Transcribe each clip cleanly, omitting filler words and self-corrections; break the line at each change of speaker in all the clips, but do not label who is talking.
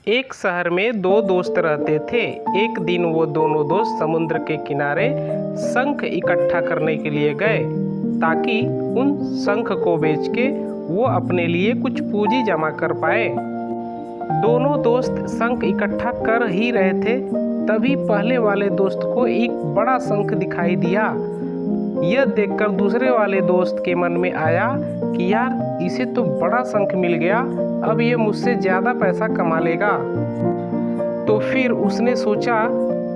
एक शहर में दो दोस्त रहते थे। एक दिन वो दोनों दोस्त समुद्र के किनारे शंख इकट्ठा करने के लिए गए ताकि उन शंख को बेच के वो अपने लिए कुछ पूंजी जमा कर पाए। दोनों दोस्त शंख इकट्ठा कर ही रहे थे, तभी पहले वाले दोस्त को एक बड़ा शंख दिखाई दिया। यह देखकर दूसरे वाले दोस्त के मन में आया कि यार, इसे तो बड़ा शंख मिल गया, अब ये मुझसे ज़्यादा पैसा कमा लेगा। तो फिर उसने सोचा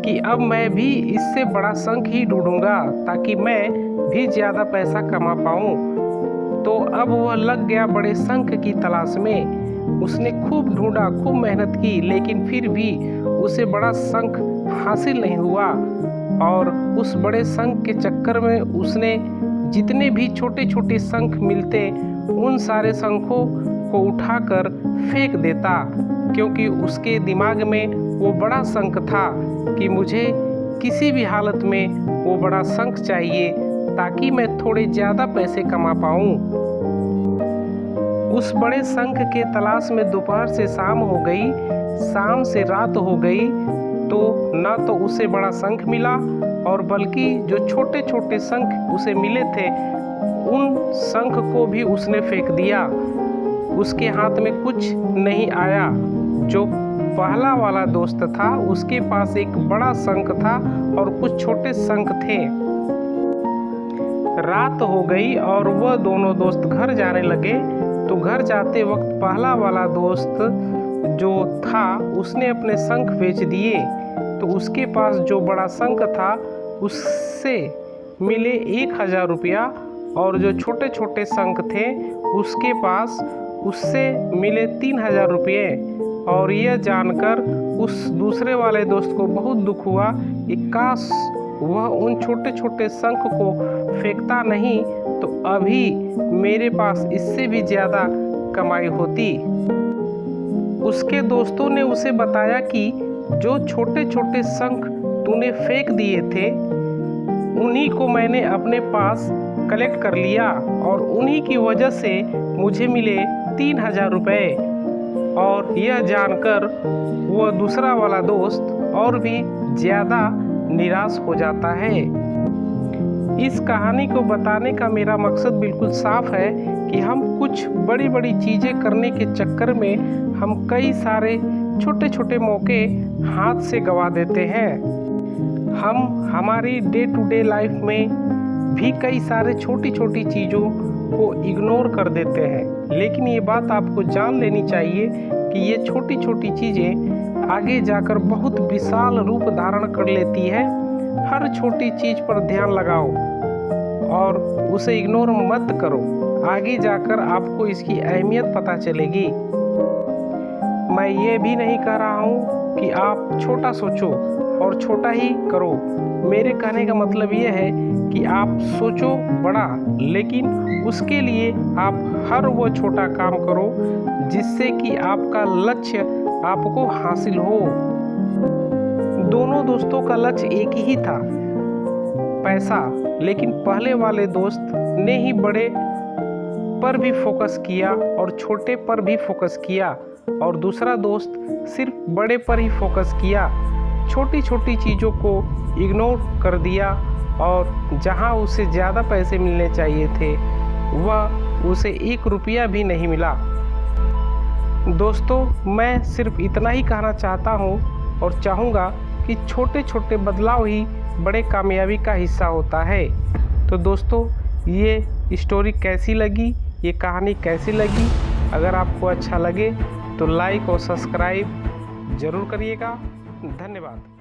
कि अब मैं भी इससे बड़ा शंख ही ढूंढूंगा ताकि मैं भी ज़्यादा पैसा कमा पाऊँ। तो अब वह लग गया बड़े शंख की तलाश में। उसने खूब ढूंढा, खूब मेहनत की, लेकिन फिर भी उसे बड़ा शंख हासिल नहीं हुआ। और उस बड़े शंख के चक्कर में उसने जितने भी छोटे छोटे शंख मिलते उन सारे शंखों को उठाकर फेंक देता, क्योंकि उसके दिमाग में वो बड़ा शंख था कि मुझे किसी भी हालत में वो बड़ा शंख चाहिए ताकि मैं थोड़े ज़्यादा पैसे कमा पाऊँ। उस बड़े शंख के तलाश में दोपहर से शाम हो गई, शाम से रात हो गई, तो ना तो उसे बड़ा शंख मिला और बल्कि जो छोटे छोटे शंख उसे मिले थे उन शंख को भी उसने फेंक दिया। उसके हाथ में कुछ नहीं आया। जो पहला वाला दोस्त था उसके पास एक बड़ा शंख था और कुछ छोटे शंख थे। रात हो गई और वह दोनों दोस्त घर जाने लगे। तो घर जाते वक्त पहला वाला दोस्त जो था उसने अपने शंख बेच दिए। तो उसके पास जो बड़ा शंख था उससे मिले 1000 रुपया और जो छोटे छोटे शंख थे उसके पास उससे मिले 3000 रुपये। और यह जानकर उस दूसरे वाले दोस्त को बहुत दुख हुआ कि काश वह उन छोटे छोटे शंख को फेंकता नहीं तो अभी मेरे पास इससे भी ज़्यादा कमाई होती। उसके दोस्तों ने उसे बताया कि जो छोटे छोटे शंख तूने फेंक दिए थे उन्हीं को मैंने अपने पास कलेक्ट कर लिया और उन्हीं की वजह से मुझे मिले 3000 रुपये। और यह जानकर वह दूसरा वाला दोस्त और भी ज़्यादा निराश हो जाता है। इस कहानी को बताने का मेरा मकसद बिल्कुल साफ है कि हम कुछ बड़ी बड़ी चीज़ें करने के चक्कर में हम कई सारे छोटे छोटे मौके हाथ से गंवा देते हैं। हम हमारी डे टू डे लाइफ में भी कई सारे छोटी छोटी चीज़ों को इग्नोर कर देते हैं, लेकिन ये बात आपको जान लेनी चाहिए कि ये छोटी छोटी चीज़ें आगे जाकर बहुत विशाल रूप धारण कर लेती है। हर छोटी चीज़ पर ध्यान लगाओ और उसे इग्नोर मत करो, आगे जाकर आपको इसकी अहमियत पता चलेगी। मैं ये भी नहीं कह रहा हूँ कि आप छोटा सोचो और छोटा ही करो। मेरे कहने का मतलब ये है कि आप सोचो बड़ा, लेकिन उसके लिए आप हर वो छोटा काम करो जिससे कि आपका लक्ष्य आपको हासिल हो। दोनों दोस्तों का लक्ष्य एक ही था, पैसा, लेकिन पहले वाले दोस्त ने ही बड़े पर भी फोकस किया और छोटे पर भी फोकस किया और दूसरा दोस्त सिर्फ बड़े पर ही फोकस किया, छोटी छोटी चीज़ों को इग्नोर कर दिया और जहां उसे ज़्यादा पैसे मिलने चाहिए थे वह उसे 1 रुपया भी नहीं मिला। दोस्तों, मैं सिर्फ इतना ही कहना चाहता हूं और चाहूँगा कि छोटे छोटे बदलाव ही बड़े कामयाबी का हिस्सा होता है। तो दोस्तों, ये स्टोरी कैसी लगी, ये कहानी कैसी लगी? अगर आपको अच्छा लगे तो लाइक और सब्सक्राइब ज़रूर करिएगा। धन्यवाद।